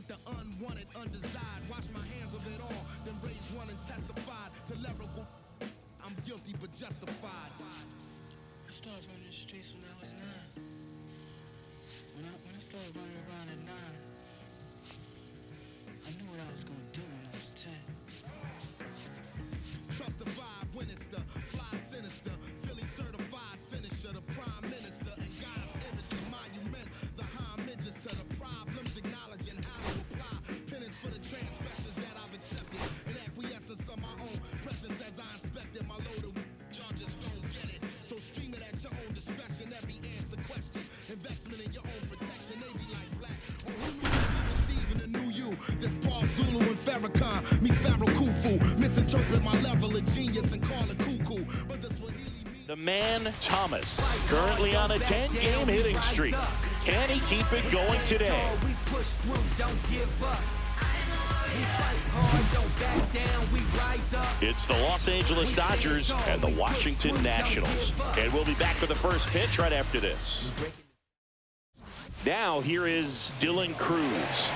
the unwanted, undesired. Wash my hands of it all, then raise one and testified to lyrical. I'm guilty but justified. I started running the streets when I was 9. When I started running around at 9, I knew what I was gonna do when I was 10. Trust the vibe when it's the fly sinister, Philly certified finisher, the prime minister, and God's image, the monument, the homages to the problems, acknowledging how to apply penance for the transgressions that I've accepted, and acquiescence of my own presence as I inspected my load of charges. Don't get it, so stream it at your own discretion. Every answer question, investment in your own protection. They be like black, oh, who knew we receiving a new you? This Paul Zulu and Farrakhan, me Pharaoh Khufu, misinterpret my level of genius and call it cuckoo. But this what he mean. The man Thomas, currently on a 10-game hitting streak. Can he keep it going today? We push through, don't give up. We fight hard, don't back down, we rise up. It's the Los Angeles Dodgers and the Washington Nationals. And we'll be back with the first pitch right after this. Now here is Dylan Cruz.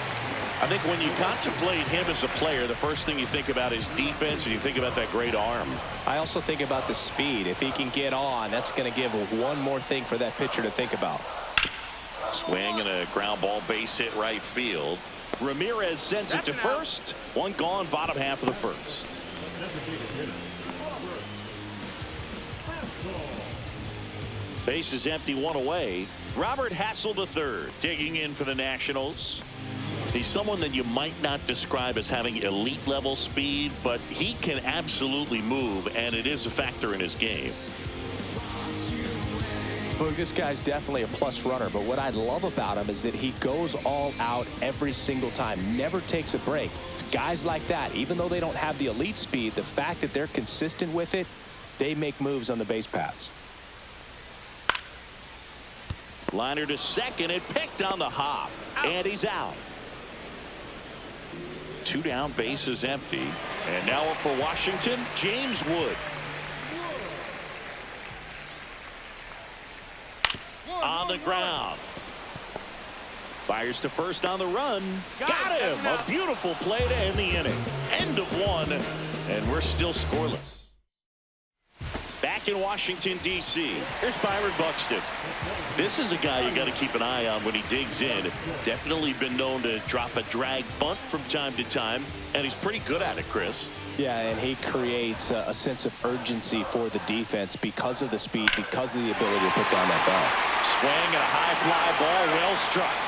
I think when you contemplate him as a player, the first thing you think about is defense, and you think about that great arm. I also think about the speed. If he can get on, that's going to give one more thing for that pitcher to think about. Swing and a ground ball base hit right field. Ramirez sends it to first. One gone, bottom half of the first. Base is empty, one away. Robert Hassel III digging in for the Nationals. He's someone that you might not describe as having elite level speed, but he can absolutely move, and it is a factor in his game. Boog, this guy's definitely a plus runner, but what I love about him is that he goes all out every single time, never takes a break. It's guys like that, even though they don't have the elite speed, the fact that they're consistent with it, they make moves on the base paths. Liner to second, and picked on the hop, and he's out. Two down, base is empty. And now up for Washington, James Wood. On the ground. Fires to first on the run. Got him. A beautiful play to end the inning. End of one, and we're still scoreless. Back in Washington, D.C., here's Byron Buxton. This is a guy you got to keep an eye on when he digs in. Definitely been known to drop a drag bunt from time to time, and he's pretty good at it, Chris. Yeah, and he creates a sense of urgency for the defense because of the speed, because of the ability to put down that ball. Swing and a high fly ball, well struck.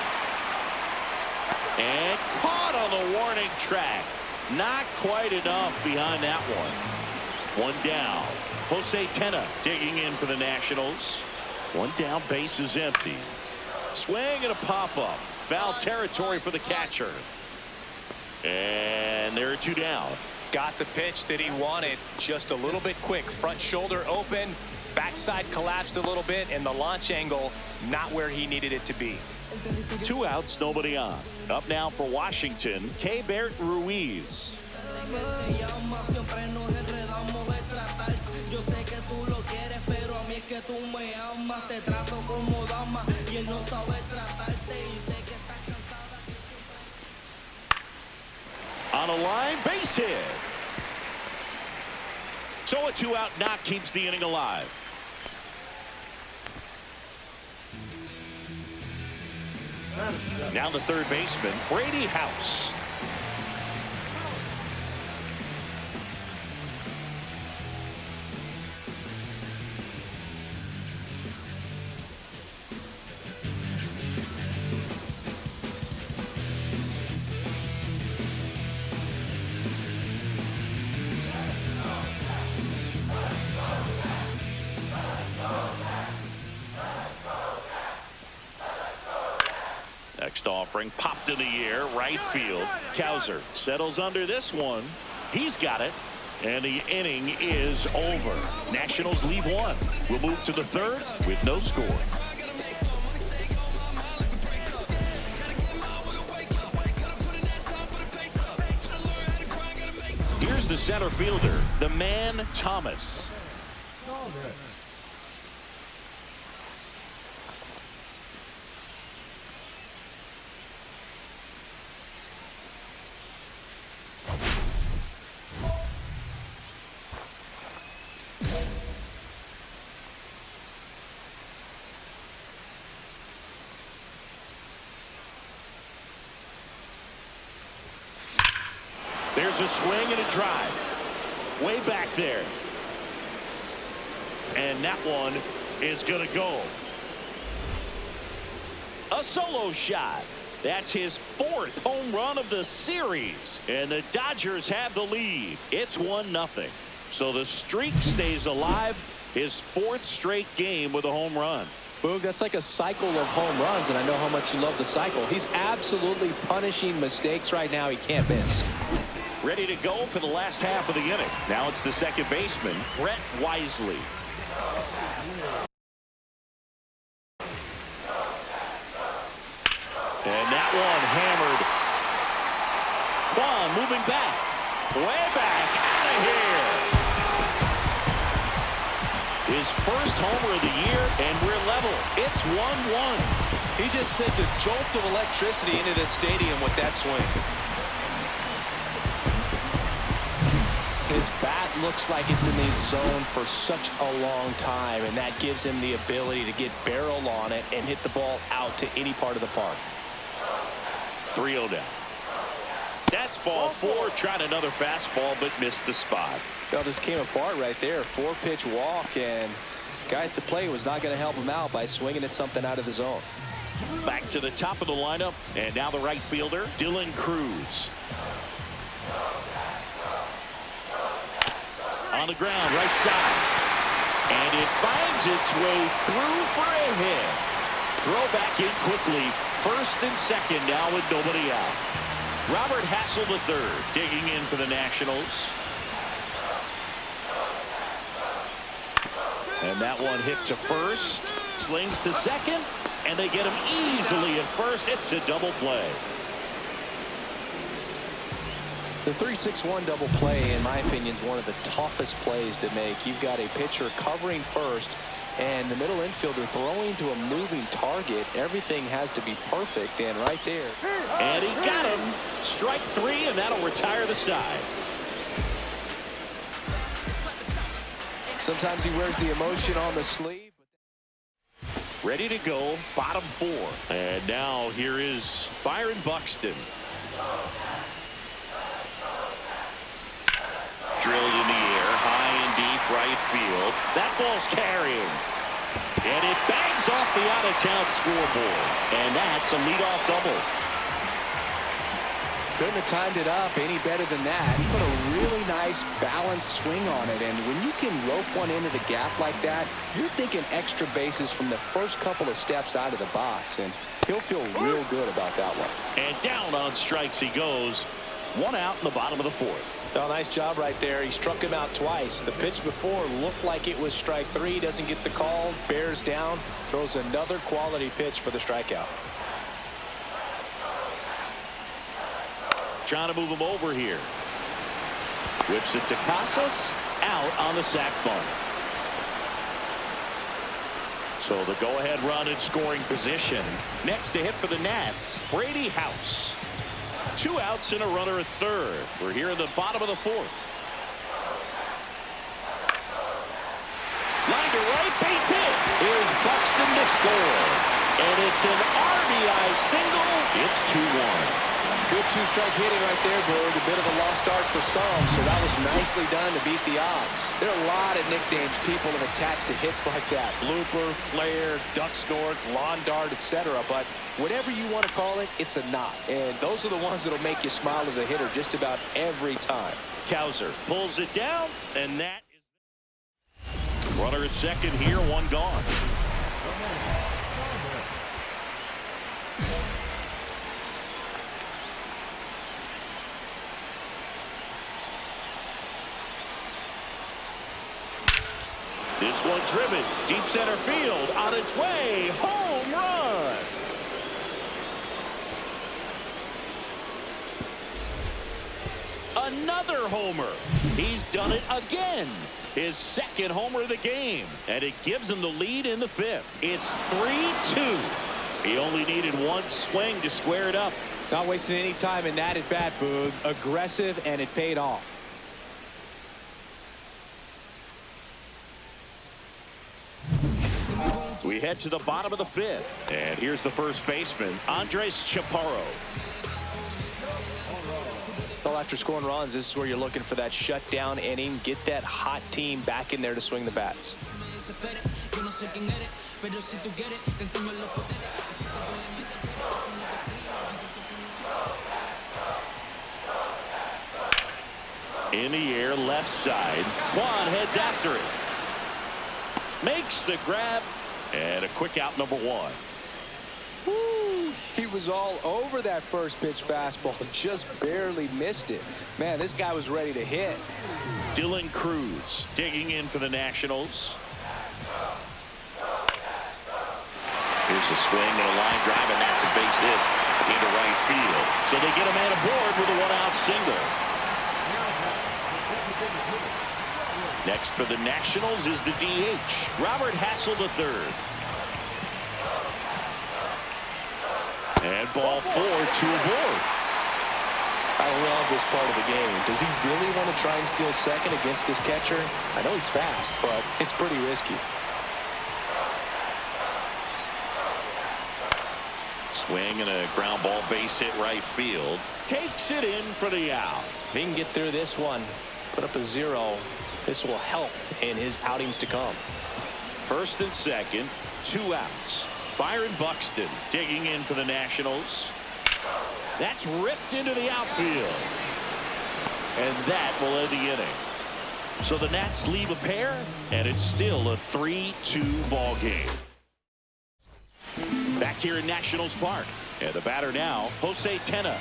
And caught on the warning track. Not quite enough behind that one. One down. Jose Tena digging in for the Nationals. One down, base is empty. Swing and a pop-up. Foul territory for the catcher. And there are two down. Got the pitch that he wanted, just a little bit quick. Front shoulder open, backside collapsed a little bit, and the launch angle not where he needed it to be. Two outs, nobody on. Up now for Washington, Keibert Ruiz. On a line, base hit. So a two-out knock keeps the inning alive. Now the third baseman, Brady House. Next offering popped in the air, right field. Cowser settles under this one. He's got it, and the inning is over. Nationals leave one. We'll move to the third with no score. Here's the center fielder, the man Thomas. Here's a swing and a drive. Way back there. And that one is going to go. A solo shot. That's his 4th home run of the series. And the Dodgers have the lead. It's 1-0. So the streak stays alive. His 4th straight game with a home run. Boog, that's like a cycle of home runs, and I know how much you love the cycle. He's absolutely punishing mistakes right now he can't miss. Ready to go for the last half of the inning. Now it's the second baseman, Brett Wisely. And that one hammered. Kwan moving back. Way back out of here. His first homer of the year, and we're level. It's 1-1. He just sent a jolt of electricity into this stadium with that swing. His bat looks like it's in the zone for such a long time, and that gives him the ability to get barrel on it and hit the ball out to any part of the park. 3-0 down. That's ball 4. Tried another fastball, but missed the spot. Well, just came apart right there. 4-pitch walk, and guy at the plate was not going to help him out by swinging at something out of the zone. Back to the top of the lineup, and now the right fielder, Dylan Cruz. On the ground, right side. And it finds its way through for a hit. Throw back in quickly. First and second now with nobody out. Robert Hassel III digging in for the Nationals. And that one hit to first. Slings to second. And they get him easily at first. It's a double play. The 3-6-1 double play, in my opinion, is one of the toughest plays to make. You've got a pitcher covering first, and the middle infielder throwing to a moving target. Everything has to be perfect, and right there. And he got him. Strike 3, and that'll retire the side. Sometimes he wears the emotion on the sleeve. Ready to go, bottom 4. And now here is Byron Buxton. Drilled in the air, high and deep right field. That ball's carrying. And it bangs off the out-of-town scoreboard. And that's a leadoff double. Couldn't have timed it up any better than that. He put a really nice balanced swing on it. And when you can rope one into the gap like that, you're thinking extra bases from the first couple of steps out of the box. And he'll feel real good about that one. And down on strikes he goes. 1 out in the bottom of the 4th. Oh, nice job right there. He struck him out twice. The pitch before looked like it was strike 3. Doesn't get the call. Bears down. Throws another quality pitch for the strikeout. Trying to move him over here. Whips it to Casas. Out on the sac bunt. So the go-ahead run in scoring position. Next to hit for the Nats, Brady House. 2 outs and a runner at third. We're here in the bottom of the 4th. Line to right, base hit. Here's Buxton to score. And it's an RBI single. It's 2-1. Good 2-strike hitting right there, Bird. A bit of a lost start for some, so that was nicely done to beat the odds. There are a lot of nicknames people have attached to hits like that. Blooper, flare, duck snort, lawn dart, etc. But whatever you want to call it, it's a knot. And those are the ones that'll make you smile as a hitter just about every time. Cowser pulls it down, and that is runner at second here, 1 gone. This one driven deep center field, on its way, home run. Another homer. He's done it again. His 2nd homer of the game, and it gives him the lead in the 5th. It's 3-2. He only needed 1 swing to square it up. Not wasting any time in that at bat, Boog. Aggressive, and it paid off. We head to the bottom of the 5th, and here's the first baseman, Andres Chaparro. Well, I after scoring runs, this is where you're looking for that shutdown inning. Get that hot team back in there to swing the bats. In the air, left side. Quan heads after it. Makes the grab. And a quick out, number one. Woo, he was all over that first pitch fastball. Just barely missed it. Man, this guy was ready to hit. Dylan Cruz digging in for the Nationals. Here's a swing and a line drive, and that's a base hit into right field. So they get a man aboard with a one-out single. Next for the Nationals is the DH, Robert Hassel III. And ball 4, 2 aboard. I love this part of the game. Does he really want to try and steal second against this catcher? I know he's fast, but it's pretty risky. Swing and a ground ball, base hit right field. Takes it in for the out. If he can get through this one, put up a 0, this will help in his outings to come. First and second, 2 outs. Byron Buxton digging in for the Nationals. That's ripped into the outfield. And that will end the inning. So the Nats leave a pair, and it's still a 3-2 ball game. Back here in Nationals Park. And the batter now, Jose Tena.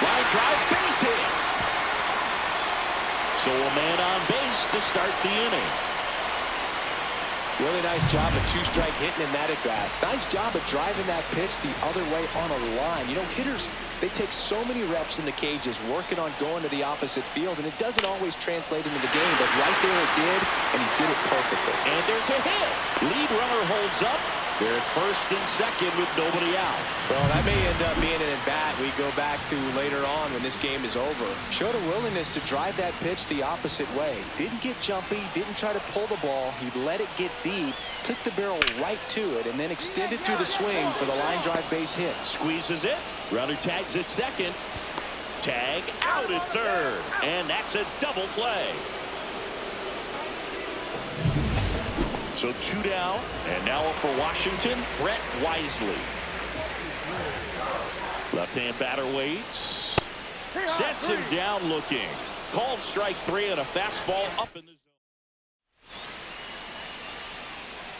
Line drive, base hit. So a man on base to start the inning. Really nice job of 2-strike hitting in that at bat. Nice job of driving that pitch the other way on a line. You know, hitters, they take so many reps in the cages working on going to the opposite field, and it doesn't always translate into the game, but right there it did, and he did it perfectly. And there's a hit. Lead runner holds up. They're at first and second with nobody out. Well, that may end up being an at-bat we go back to later on when this game is over. Showed a willingness to drive that pitch the opposite way. Didn't get jumpy, didn't try to pull the ball. He let it get deep, took the barrel right to it, and then extended through the swing for the line drive base hit. Squeezes it. Runner tags at second. Tag out at third. And that's a double play. So 2 down, and now up for Washington, Brett Wisely. Left-hand batter waits. Sets him down looking. Called strike 3 and a fastball up in the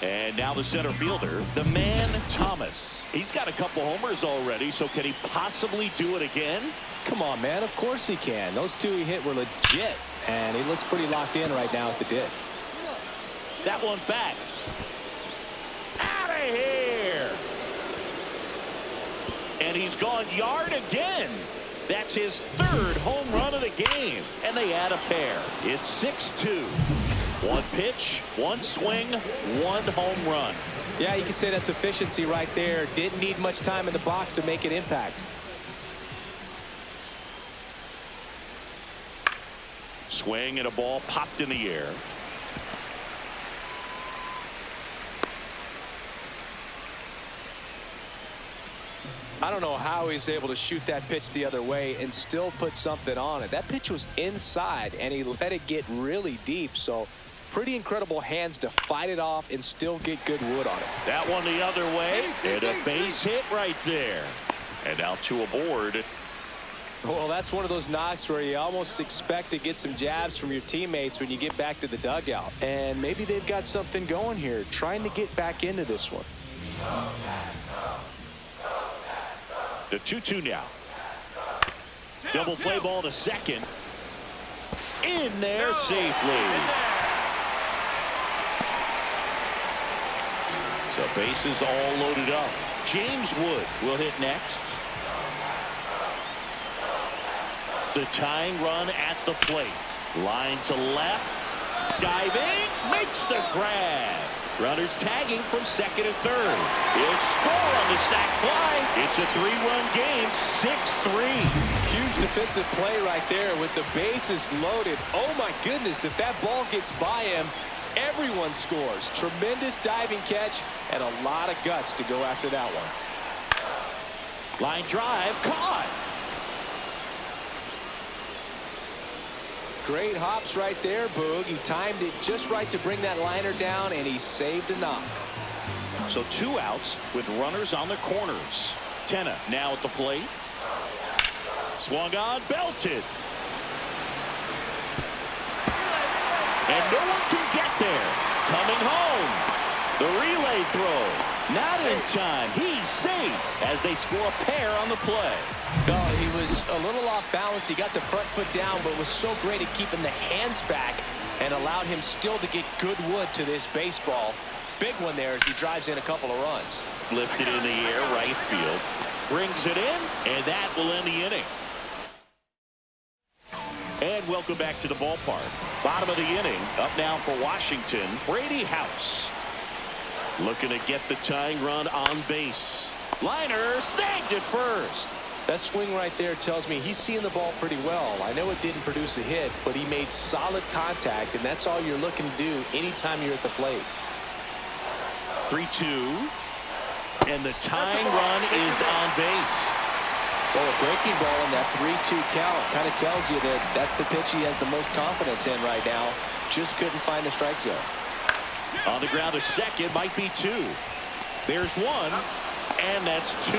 zone. And now the center fielder, the man Thomas. He's got a couple homers already, so can he possibly do it again? Come on, man. Of course he can. Those 2 he hit were legit, and he looks pretty locked in right now at the dip. That one back. Out of here. And he's gone yard again. That's his 3rd home run of the game. And they add a pair. It's 6-2. 1 pitch, 1 swing, 1 home run. Yeah, you can say that's efficiency right there. Didn't need much time in the box to make an impact. Swing and a ball popped in the air. I don't know how he's able to shoot that pitch the other way and still put something on it. That pitch was inside, and he let it get really deep. So pretty incredible hands to fight it off and still get good wood on it. That one the other way, and a base hit right there. And now 2 aboard. Well, that's one of those knocks where you almost expect to get some jabs from your teammates when you get back to the dugout. And maybe they've got something going here, trying to get back into this one. The 2-2 now. Double play ball to second. In there safely. So bases all loaded up. James Wood will hit next. The tying run at the plate. Line to left. Diving. Makes the grab. Runners tagging from second and third. He'll score on the sac fly. It's a 3-run game, 6-3. Huge defensive play right there with the bases loaded. Oh, my goodness, if that ball gets by him, Everyone scores. Tremendous diving catch and a lot of guts to go after that one. Line drive, caught. Great hops right there, Boog. He timed it just right to bring that liner down, and he saved a knock. So 2 outs with runners on the corners. Tenna now at the plate. Swung on, belted. And no one can get there. Coming home. The relay throw. Not in time. He's safe as they score a pair on the play. No, he was a little off balance. He got the front foot down, but was so great at keeping the hands back and allowed him still to get good wood to this baseball. Big one there as he drives in a couple of runs. Lifted in the air, right field. Brings it in, and that will end the inning. And welcome back to the ballpark. Bottom of the inning, up now for Washington, Brady House. Looking to get the tying run on base. Liner snagged it first. That swing right there tells me he's seeing the ball pretty well. I know it didn't produce a hit, but he made solid contact, and that's all you're looking to do anytime you're at the plate. 3-2. And the tying run is on base. Well, a breaking ball in that 3-2 count kind of tells you that that's the pitch he has the most confidence in right now. Just couldn't find the strike zone. On the ground to second, might be 2. There's 1, and that's 2.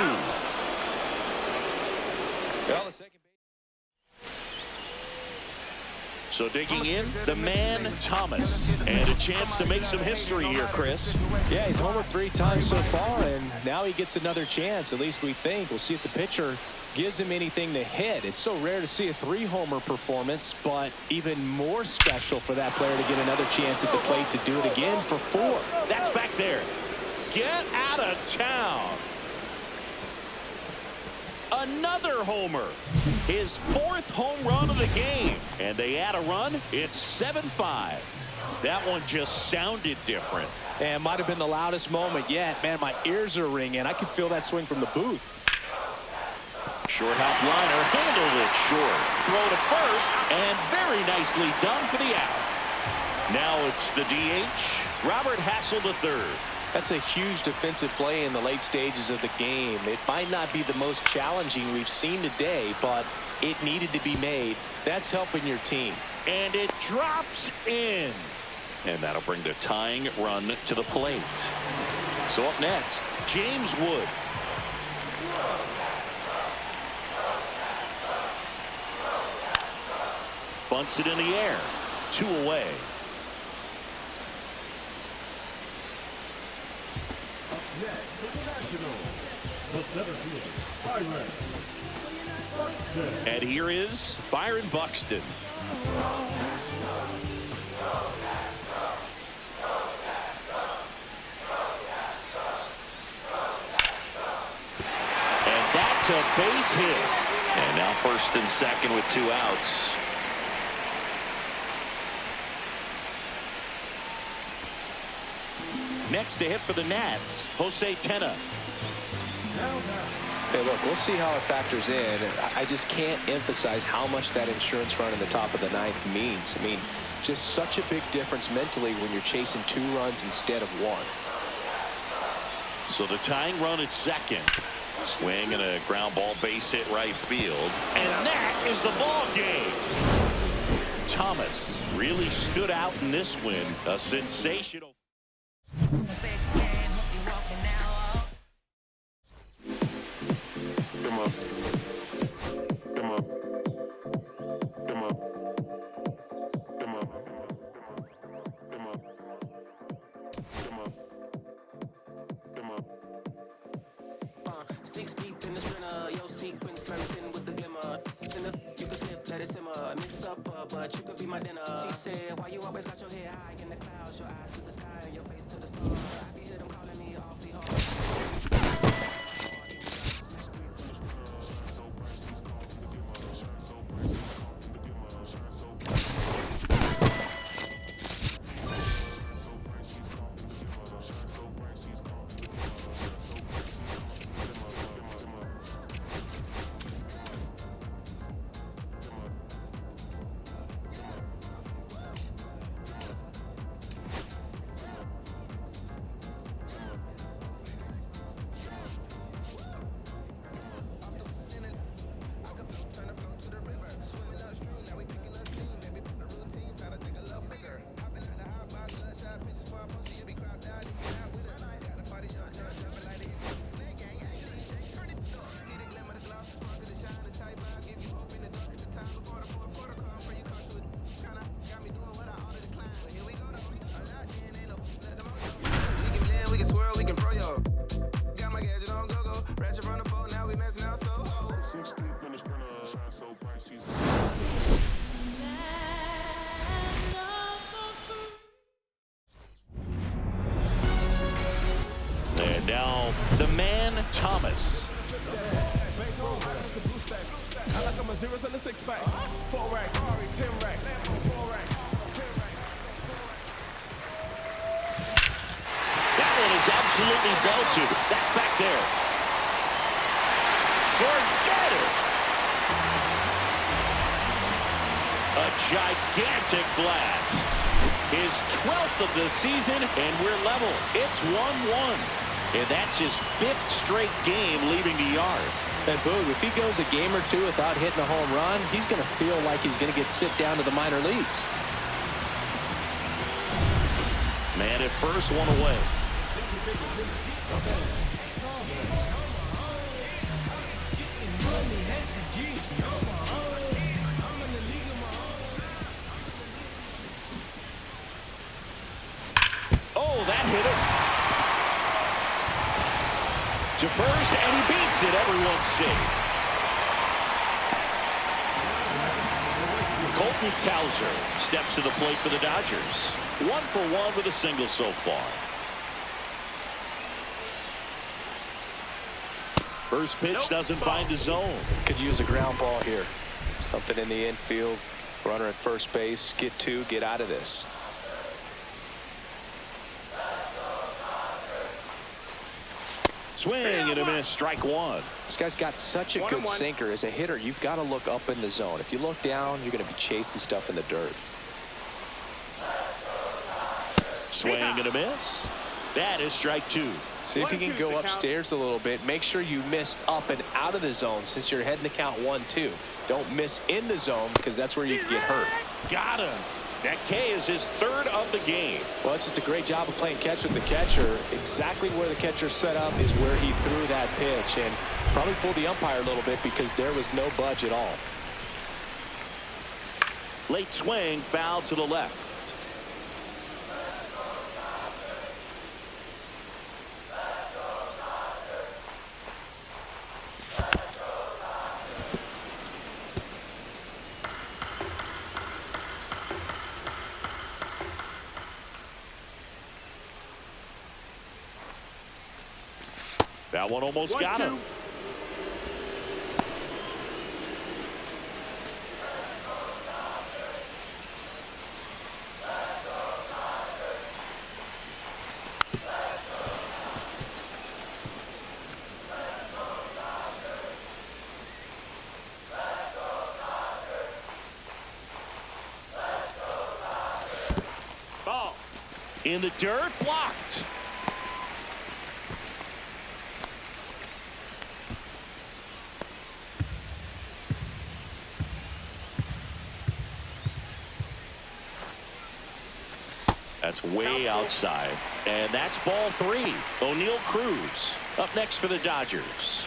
Well, the second base. So digging in, the man Thomas, and a chance to make some history here, Chris. Yeah, he's homered 3 times so far, and now he gets another chance. At least we think. We'll see if the pitcher gives him anything to hit. It's so rare to see a 3-homer performance, but even more special for that player to get another chance at the plate to do it again for 4. That's back there. Get out of town. Another homer. His 4th home run of the game. And they add a run. It's 7-5. That one just sounded different. And might have been the loudest moment yet. Man, my ears are ringing. I could feel that swing from the booth. Short hop liner, handled it short. Throw to first, and very nicely done for the out. Now it's the DH, Robert Hassel III. That's a huge defensive play in the late stages of the game. It might not be the most challenging we've seen today, but it needed to be made. That's helping your team. And it drops in. And that'll bring the tying run to the plate. So up next, James Wood. Bunts it in the air. 2 away. And here is Byron Buxton. And that's a base hit. And now first and second with 2 outs. Next to hit for the Nats, Jose Tenna. Hey, look, we'll see how it factors in. I just can't emphasize how much that insurance run in the top of the 9th means. I mean, just such a big difference mentally when you're chasing 2 runs instead of 1. So the tying run at second. Swing and a ground ball base hit right field. And that is the ball game. Thomas really stood out in this win. A sensational. But you could be my dinner. She said, why you always got your head high in the clouds, your eyes to the sky and your face to the stars. I can hear them calling me awfully hard. And now the man, Thomas. I like I'm a zeros and a six pack. 4 racks, 10 racks, 4 racks. That one is absolutely belted. That's back there. Forget it. A gigantic blast. His 12th of the season, and we're level. It's 1-1. And that's his 5th straight game leaving the yard. And Boog, if he goes a game or two without hitting a home run, he's going to feel like he's going to get sit down to the minor leagues. Man at first, one away. Oh, that hit him. To first, and he beats it. Everyone's safe. Colton Cowser steps to the plate for the Dodgers. 1 for 1 with a single so far. First pitch doesn't find the zone. Could use a ground ball here. Something in the infield. Runner at first base. Get 2. Get out of this. Swing and a miss. Strike 1. This guy's got such a good sinker. As a hitter, you've got to look up in the zone. If you look down, you're going to be chasing stuff in the dirt. Swing and a miss. That is strike 2. See if you can go upstairs a little bit. Make sure you miss up and out of the zone since you're heading to count 1-2. Don't miss in the zone because that's where you can get hurt. Got him. That K is his 3rd of the game. Well, it's just a great job of playing catch with the catcher. Exactly where the catcher set up is where he threw that pitch, and probably fooled the umpire a little bit because there was no budge at all. Late swing, foul to the left. That one almost got him. Ball in the dirt, blocked. That's way outside. And that's ball 3. O'Neal Cruz up next for the Dodgers.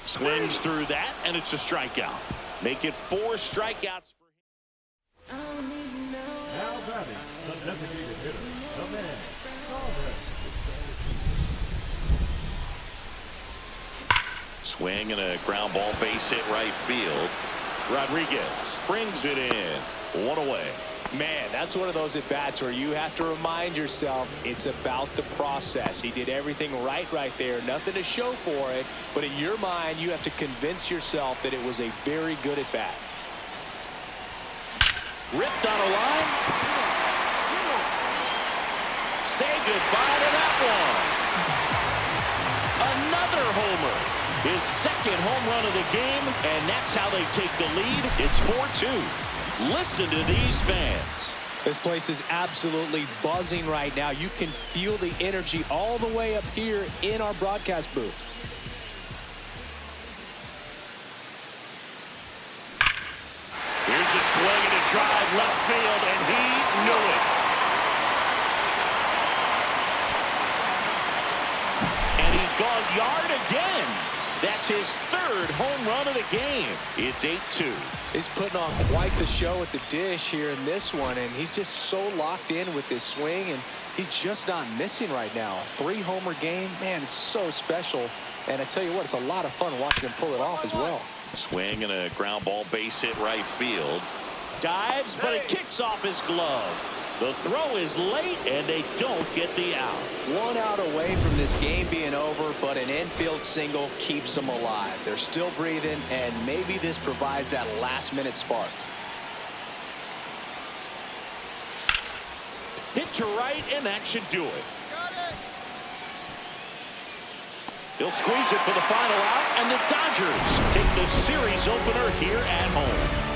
Swings through that, and it's a strikeout. Make it 4 strikeouts for him. Now batting, the designated hitter, the man, Swing and a ground ball, base hit right field. Rodriguez brings it in. 1 away. Man, that's one of those at-bats where you have to remind yourself it's about the process. He did everything right there. Nothing to show for it. But in your mind, you have to convince yourself that it was a very good at-bat. Ripped on a line. Say goodbye to that one. Another homer. His 2nd home run of the game, and that's how they take the lead. It's 4-2. Listen to these fans. This place is absolutely buzzing right now. You can feel the energy all the way up here in our broadcast booth. Here's a swing and a drive left field, and he knew it. And he's gone yard again. That's his 3rd home run of the game. It's 8-2. He's putting on quite the show at the dish here in this one, and he's just so locked in with this swing, and he's just not missing right now. 3-homer game, man, it's so special. And I tell you what, it's a lot of fun watching him pull it off as well. Swing and a ground ball, base hit right field. Dives, but it kicks off his glove. The throw is late, and they don't get the out. 1 out away from this game being over, but an infield single keeps them alive. They're still breathing, and maybe this provides that last-minute spark. Hit to right, and that should do it. He'll squeeze it for the final out, and the Dodgers take the series opener here at home.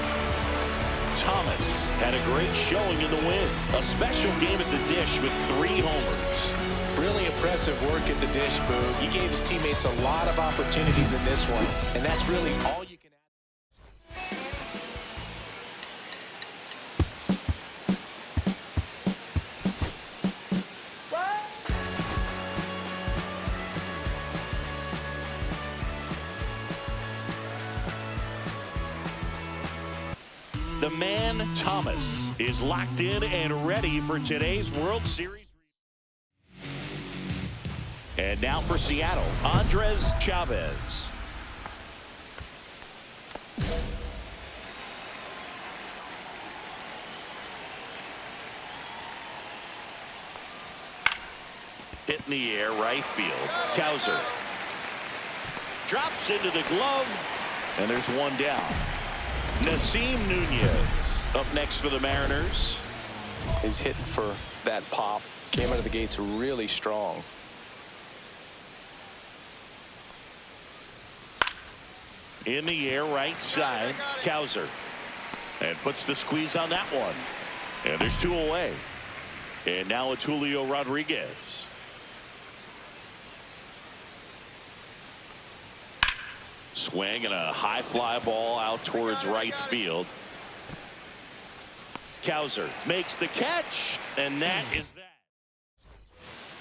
Thomas had a great showing in the win. A special game at the dish with 3 homers. Really impressive work at the dish, Boo. He gave his teammates a lot of opportunities in this one, and that's really all you can ask. The man, Thomas, is locked in and ready for today's World Series. And now for Seattle, Andres Chavez. Hit in the air, right field. Cowser drops into the glove, and there's one down. Nasim Nunez up next for the Mariners. He's hitting for that pop. Came out of the gates really strong. In the air, right side, Cowser. And puts the squeeze on that one. And there's 2 away. And now it's Julio Rodriguez. Swing and a high fly ball out towards right field. Cowser makes the catch, and that is that.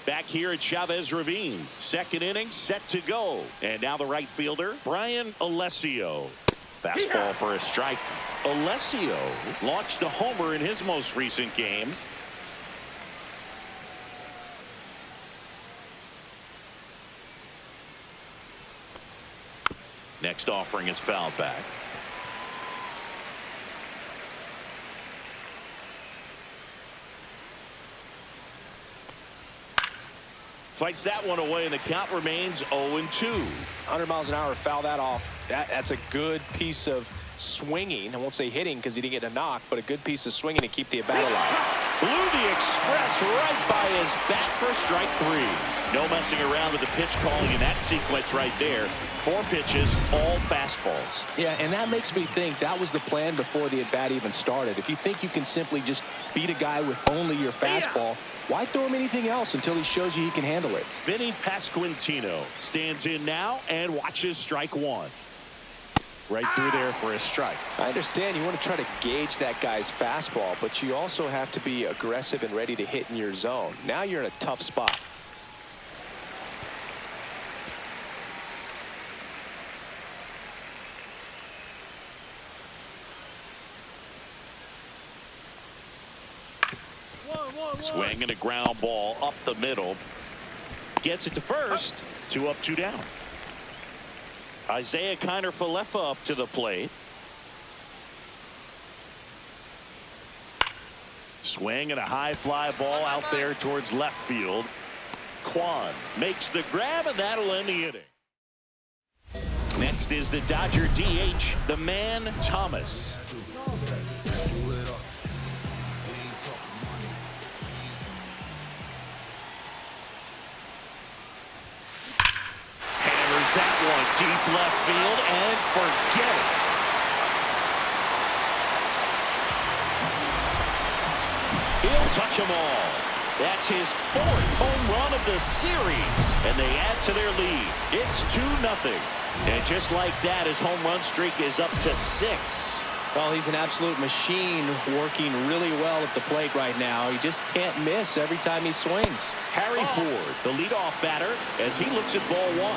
Back here at Chavez Ravine, 2nd inning set to go, and now the right fielder Brian Alessio. Fastball for a strike. Alessio launched a homer in his most recent game. Next offering is fouled back. Fights that one away, and the count remains 0-2. 100 miles an hour, foul that off. That's a good piece of swinging. I won't say hitting because he didn't get a knock, but a good piece of swinging to keep the at-bat alive. Blew the express right by his bat for strike 3. No messing around with the pitch calling in that sequence right there. 4 pitches, all fastballs. Yeah, and that makes me think that was the plan before the at-bat even started. If you think you can simply just beat a guy with only your fastball, why throw him anything else until he shows you he can handle it? Vinny Pasquantino stands in now and watches strike 1. Right through there for a strike. I understand you want to try to gauge that guy's fastball, but you also have to be aggressive and ready to hit in your zone. Now you're in a tough spot. Swing and a ground ball up the middle. Gets it to first. 2 up, 2 down. Isaiah Kiner-Falefa up to the plate. Swing and a high fly ball out there towards left field. Kwan makes the grab, and that'll end the inning. Next is the Dodger DH, the man, Thomas. That one deep left field, and forget it. He'll touch them all. That's his 4th home run of the series, and they add to their lead. It's 2-0. And just like that, his home run streak is up to 6. Well, he's an absolute machine, working really well at the plate right now. He just can't miss every time he swings. Harry Ford, the leadoff batter, as he looks at ball 1.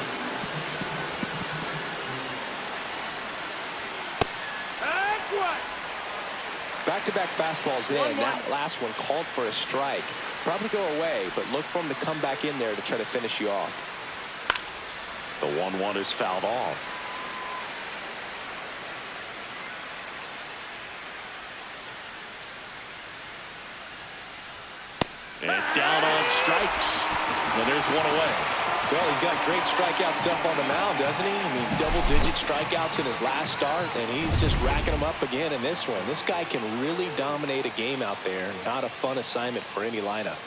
Back-to-back fastballs in. That last one called for a strike. Probably go away, but look for him to come back in there to try to finish you off. The 1-1 is fouled off. And down on strikes. And there's one away. Well, he's got great strikeout stuff on the mound, doesn't he? I mean, double-digit strikeouts in his last start, and he's just racking them up again in this one. This guy can really dominate a game out there. Not a fun assignment for any lineup.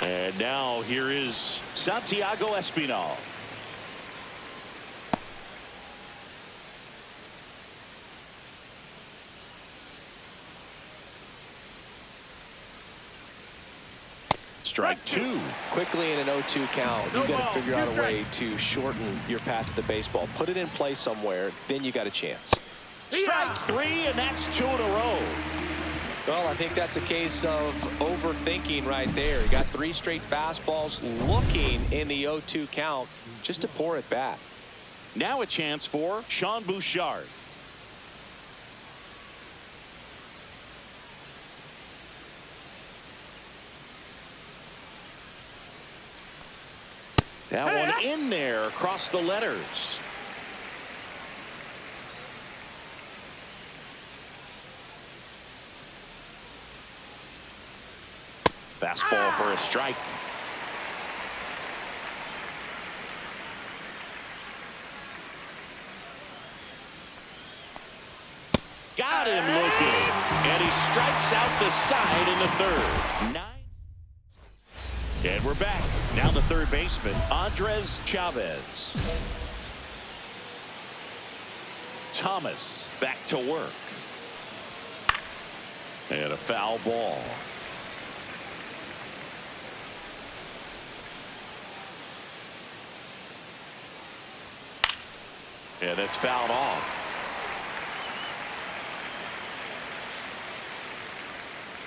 And now here is Santiago Espinal. Strike two. Quickly in an 0-2 count, you got to figure out a way to shorten your path to the baseball. Put it in play somewhere, then you got a chance. Strike three, and that's 2 in a row. Well, I think that's a case of overthinking right there. He got 3 straight fastballs looking in the 0-2 count just to pour it back. Now a chance for Sean Bouchard. That one in there across the letters. Fastball for a strike. Got him looking. And he strikes out the side in the third. 9. And we're back. Now the third baseman, Andres Chavez. Thomas back to work. And a foul ball. And it's fouled off.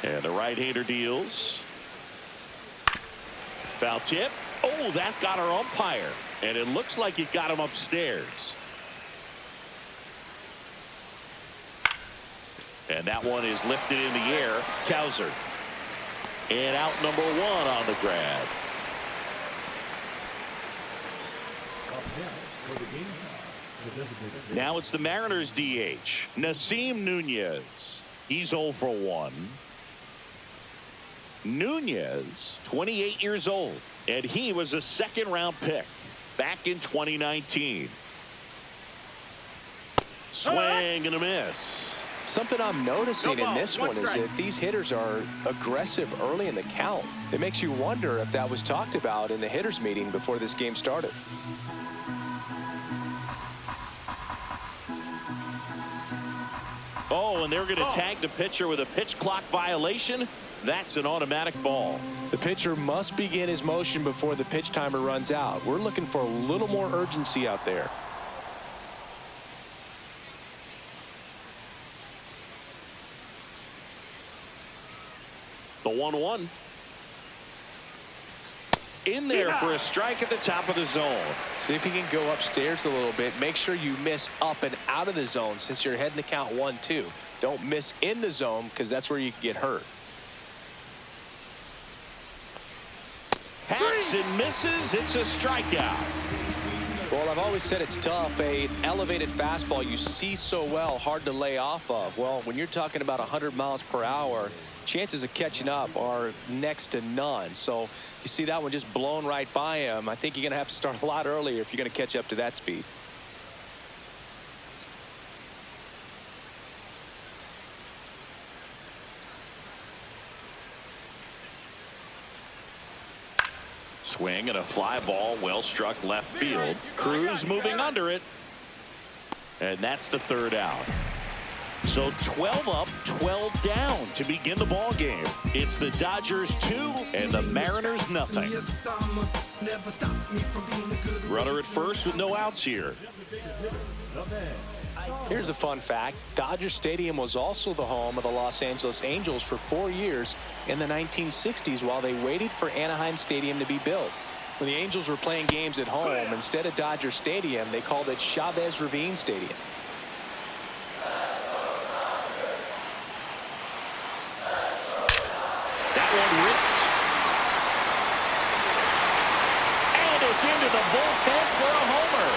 And the right-hander deals. Foul tip. Oh, that got our umpire. And it looks like it got him upstairs. And that one is lifted in the air. Cowser. And out number 1 on the grab. Now it's the Mariners DH, Nasim Nunez. He's 0 for 1. Nunez, 28 years old, and he was a second-round pick back in 2019. Swing and a miss. Something I'm noticing in this one is that these hitters are aggressive early in the count. It makes you wonder if that was talked about in the hitters meeting before this game started. Oh, and they're going to tag the pitcher with a pitch clock violation. That's an automatic ball. The pitcher must begin his motion before the pitch timer runs out. We're looking for a little more urgency out there. The 1-1. In there for a strike at the top of the zone. See if you can go upstairs a little bit. Make sure you miss up and out of the zone since you're heading to count 1-2. Don't miss in the zone because that's where you can get hurt. Hacks and misses. It's a strikeout. Well, I've always said it's tough. An elevated fastball you see so well, hard to lay off of. Well, when you're talking about 100 miles per hour, chances of catching up are next to none. So you see that one just blown right by him. I think you're going to have to start a lot earlier if you're going to catch up to that speed. Swing and a fly ball, well struck left field. Cruz moving under it. And that's the third out. So 12 up, 12 down to begin the ball game. It's the Dodgers 2 and the Mariners nothing. Runner at first with no outs here. Here's a fun fact. Dodger Stadium was also the home of the Los Angeles Angels for 4 years in the 1960s while they waited for Anaheim Stadium to be built. When the Angels were playing games at home, instead of Dodger Stadium, they called it Chavez Ravine Stadium. That one ripped. And it's into the bullpen for a homer.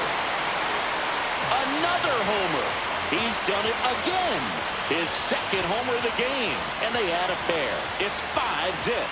Another homer. He's done it again. His second homer of the game. And they add a pair. It's 5-zip.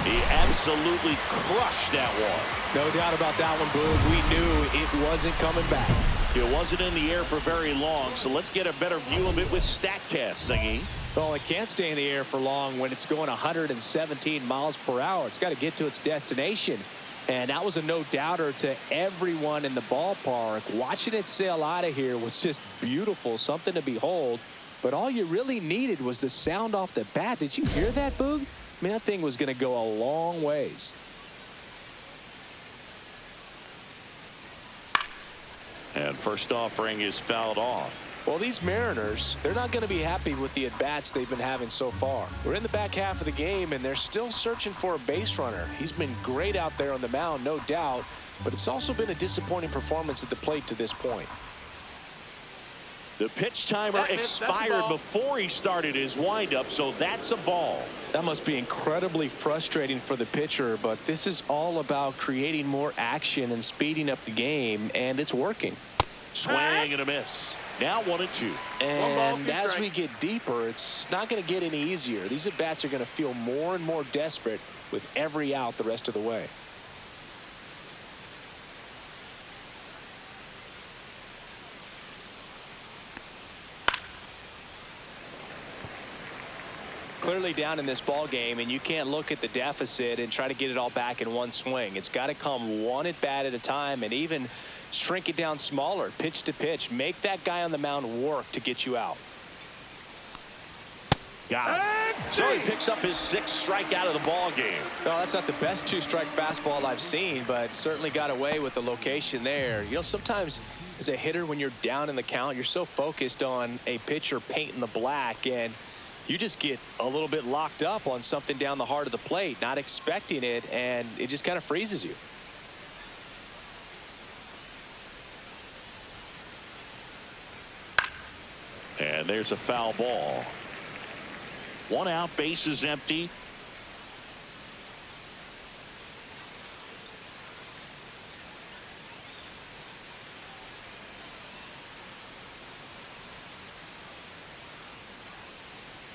He absolutely crushed that one. No doubt about that one, Boog. We knew it wasn't coming back. It wasn't in the air for very long, so let's get a better view of it with StatCast, Singy. Well, it can't stay in the air for long when it's going 117 miles per hour. It's got to get to its destination. And that was a no-doubter to everyone in the ballpark. Watching it sail out of here was just beautiful, something to behold. But all you really needed was the sound off the bat. Did you hear that, Boog? I mean, that thing was going to go a long ways. And first offering is fouled off. Well, these Mariners, they're not going to be happy with the at-bats they've been having so far. We're in the back half of the game, and they're still searching for a base runner. He's been great out there on the mound, no doubt, but it's also been a disappointing performance at the plate to this point. The pitch timer expired before he started his windup, so that's a ball. That must be incredibly frustrating for the pitcher, but this is all about creating more action and speeding up the game, and it's working. Swing and a miss. Now 1-2. And as we get deeper, it's not going to get any easier. These at-bats are going to feel more and more desperate with every out the rest of the way. Clearly down in this ball game, and you can't look at the deficit and try to get it all back in one swing. It's got to come one at bat at a time, and even shrink it down smaller, pitch to pitch. Make that guy on the mound work to get you out. Got it. So he picks up his 6th strikeout of the ball game. No, that's not the best 2-strike fastball I've seen, but certainly got away with the location there. You know, sometimes as a hitter, when you're down in the count, you're so focused on a pitcher painting the black, and you just get a little bit locked up on something down the heart of the plate, not expecting it, and it just kind of freezes you. And there's a foul ball. 1 out, base is empty.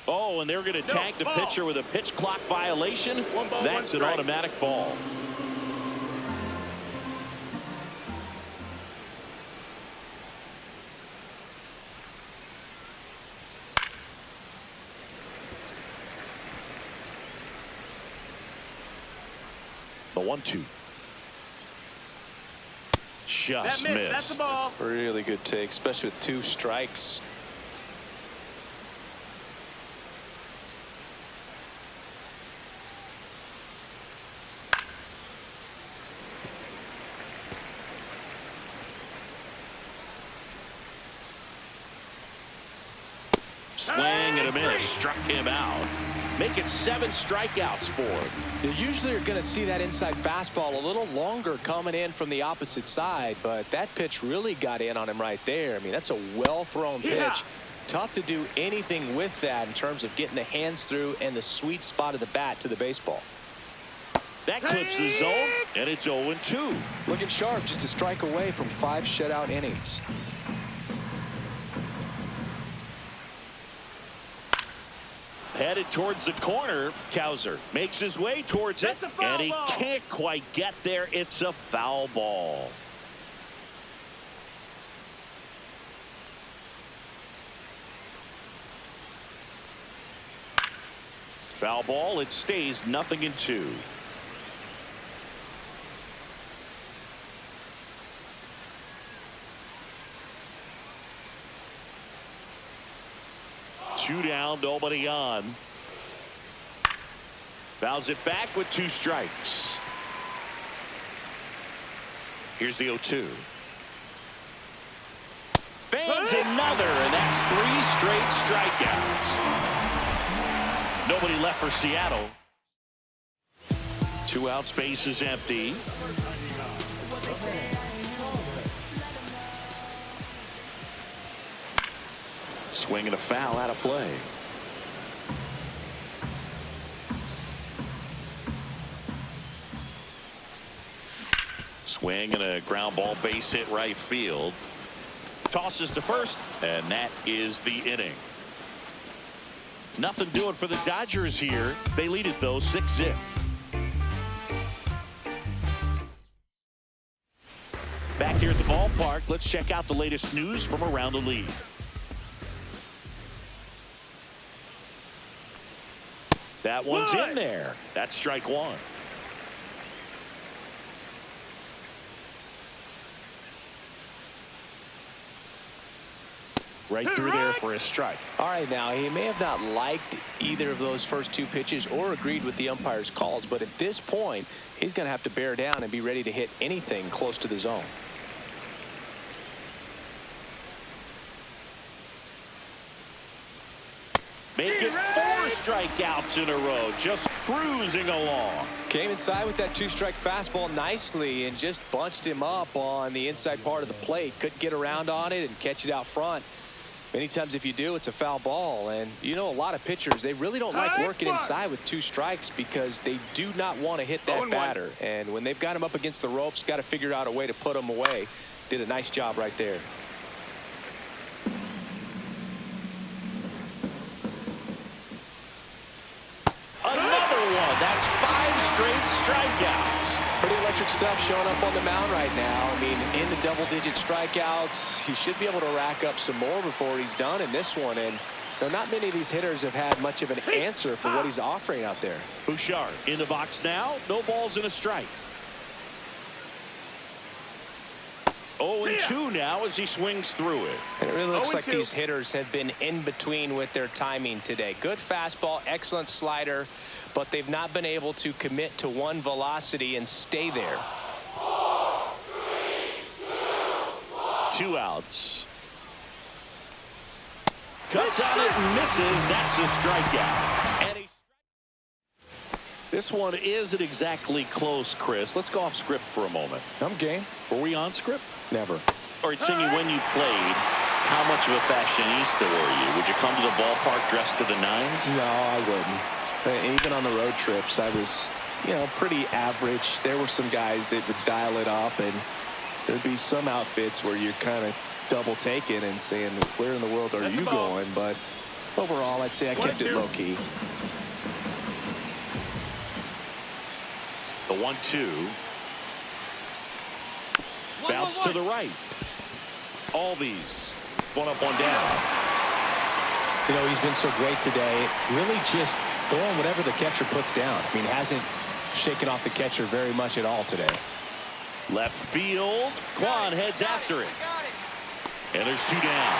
Oh, and they're going to tag the pitcher with a pitch clock violation. That's an automatic ball. The 1-2. Just missed. That's the ball. Really good take, especially with 2 strikes. Swing and a miss. Struck him out. Make it 7 strikeouts for him. You usually are going to see that inside fastball a little longer coming in from the opposite side, but that pitch really got in on him right there. I mean, that's a well-thrown pitch. Tough to do anything with that in terms of getting the hands through and the sweet spot of the bat to the baseball. That clips the zone, and it's 0-2. Looking sharp, just a strike away from 5 shutout innings. Headed towards the corner. Cowser makes his way towards it, and he can't quite get there. It's a foul ball. Foul ball. It stays 0-2. Two down, nobody on. Fouls it back with 2 strikes. Here's the 0-2. Fans another, and that's 3 straight strikeouts. Nobody left for Seattle. 2 outs, base is empty. Swing and a foul out of play. Swing and a ground ball, base hit right field. Tosses to first, and that is the inning. Nothing doing for the Dodgers here. They lead it though 6-0. Back here at the ballpark, let's check out the latest news from around the league. That one's in there. That's strike one. Right through there for a strike. All right, now, he may have not liked either of those first two pitches or agreed with the umpire's calls, but at this point, he's going to have to bear down and be ready to hit anything close to the zone. Make it 4 strikeouts in a row, just cruising along. Came inside with that 2-strike fastball nicely and just bunched him up on the inside part of the plate. Couldn't get around on it and catch it out front. Many times if you do, it's a foul ball. And you know, a lot of pitchers, they really don't like working inside with 2 strikes because they do not want to hit that batter. And when they've got him up against the ropes, got to figure out a way to put him away. Did a nice job right there. That's 5 straight strikeouts. Pretty electric stuff showing up on the mound right now. I mean, into double-digit strikeouts. He should be able to rack up some more before he's done in this one. And not many of these hitters have had much of an answer for what he's offering out there. Bouchard in the box now. No balls and a strike. 0-2 now as he swings through it. And it really looks like these hitters have been in between with their timing today. Good fastball, excellent slider, but they've not been able to commit to one velocity and stay there. 2 outs. Cuts on it and misses. That's a strikeout. And this one isn't exactly close, Chris. Let's go off script for a moment. I'm game. Were we on script? Never. All right, Cindy, when you played, how much of a fashionista were you? Would you come to the ballpark dressed to the nines? No, I wouldn't. Even on the road trips, I was, pretty average. There were some guys that would dial it up, and there'd be some outfits where you're kind of double taking and saying, where in the world are you going? But overall, I'd say I kept it low key. The 1-2. Bounce to the right. Albies. 1 up, 1 down. You know, he's been so great today. Really just throwing whatever the catcher puts down. I mean, hasn't shaken off the catcher very much at all today. Left field. Quan heads after it. And there's 2 down.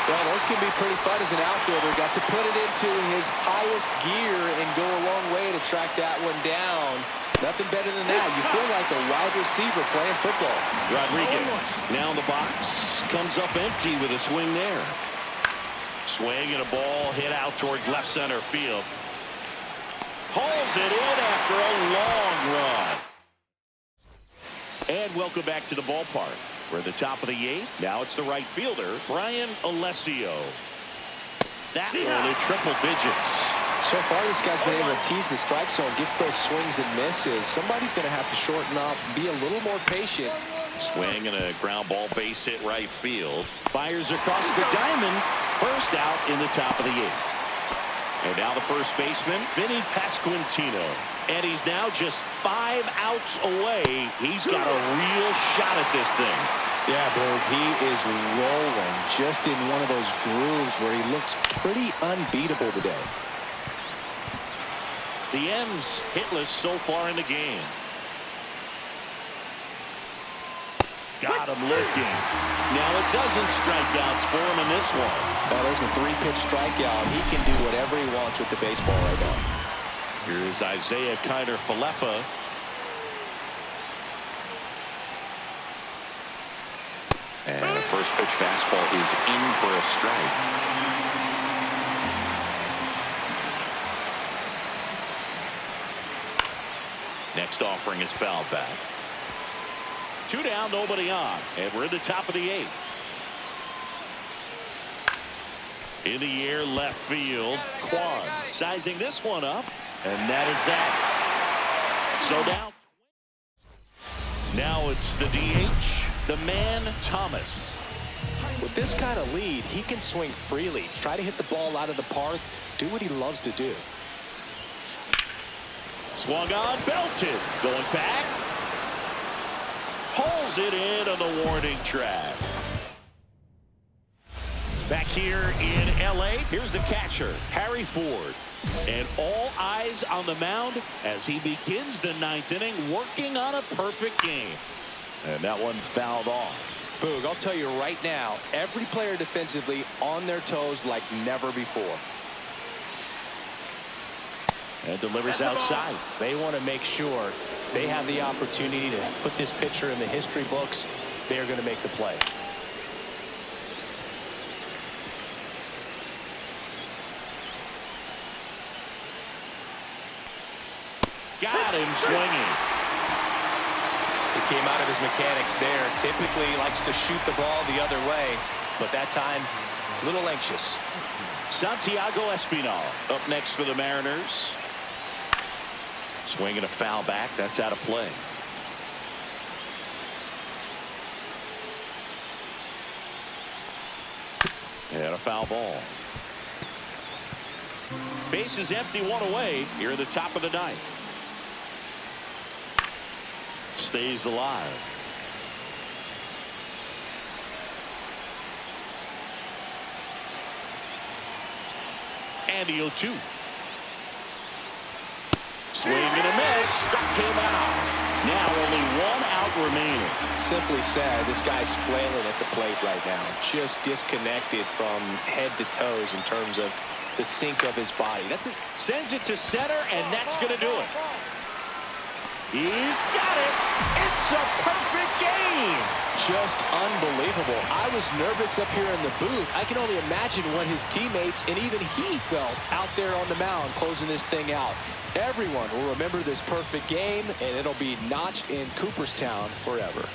Well, those can be pretty fun as an outfielder. Got to put it into his highest gear and go a long way to track that one down. Nothing better than that. You feel like a wide receiver playing football. Rodriguez now in the box. Comes up empty with a swing there. Swing and a ball hit out towards left center field. Hauls it in after a long run. And welcome back to the ballpark. We're at the top of the 8th. Now it's the right fielder, Brian Alessio. That one in triple digits. So far, this guy's been able to tease the strike zone, gets those swings and misses. Somebody's going to have to shorten up, be a little more patient. Swing and a ground ball base hit right field. Fires across the diamond. First out in the top of the 8th. And now the first baseman, Vinny Pasquantino. And he's now just 5 outs away. He's got a real shot at this thing. Yeah, Berg, he is rolling just in one of those grooves where he looks pretty unbeatable today. The M's hitless so far in the game. Got him looking. Now a dozen strikeouts for him in this one. Now there's a 3-pitch strikeout. He can do whatever he wants with the baseball right now. Here's Isaiah Kiner-Falefa. And a first pitch fastball is in for a strike. Next offering is fouled back. 2 down, nobody on. And we're in the top of the 8th. In the air, left field. Quan sizing this one up. And that is that. So now it's the DH, the man Thomas. With this kind of lead, he can swing freely, try to hit the ball out of the park, do what he loves to do. Swung on, belted, going back. pulls it in on the warning track. Back here in L.A., here's the catcher, Harry Ford. And all eyes on the mound as he begins the ninth inning, working on a perfect game. And that one fouled off. Boog, I'll tell you right now, every player defensively on their toes like never before. And delivers outside. They want to make sure they have the opportunity to put this pitcher in the history books. They're going to make the play. Got him swinging. He came out of his mechanics there. Typically he likes to shoot the ball the other way, but that time a little anxious. Santiago Espinal up next for the Mariners. Swinging a foul back. That's out of play. And a foul ball. Base is empty, one away here at the top of the ninth. Stays alive. Andy O2. Swing and a miss. Struck him out. Now only one out remaining. Simply said, this guy's flailing at the plate right now. Just disconnected from head to toes in terms of the sink of his body. That's it. Sends it to center, and that's going to do it. He's got it. It's a perfect game. Just unbelievable. I was nervous up here in the booth. I can only imagine what his teammates and even he felt out there on the mound closing this thing out. Everyone will remember this perfect game, and it'll be notched in Cooperstown forever.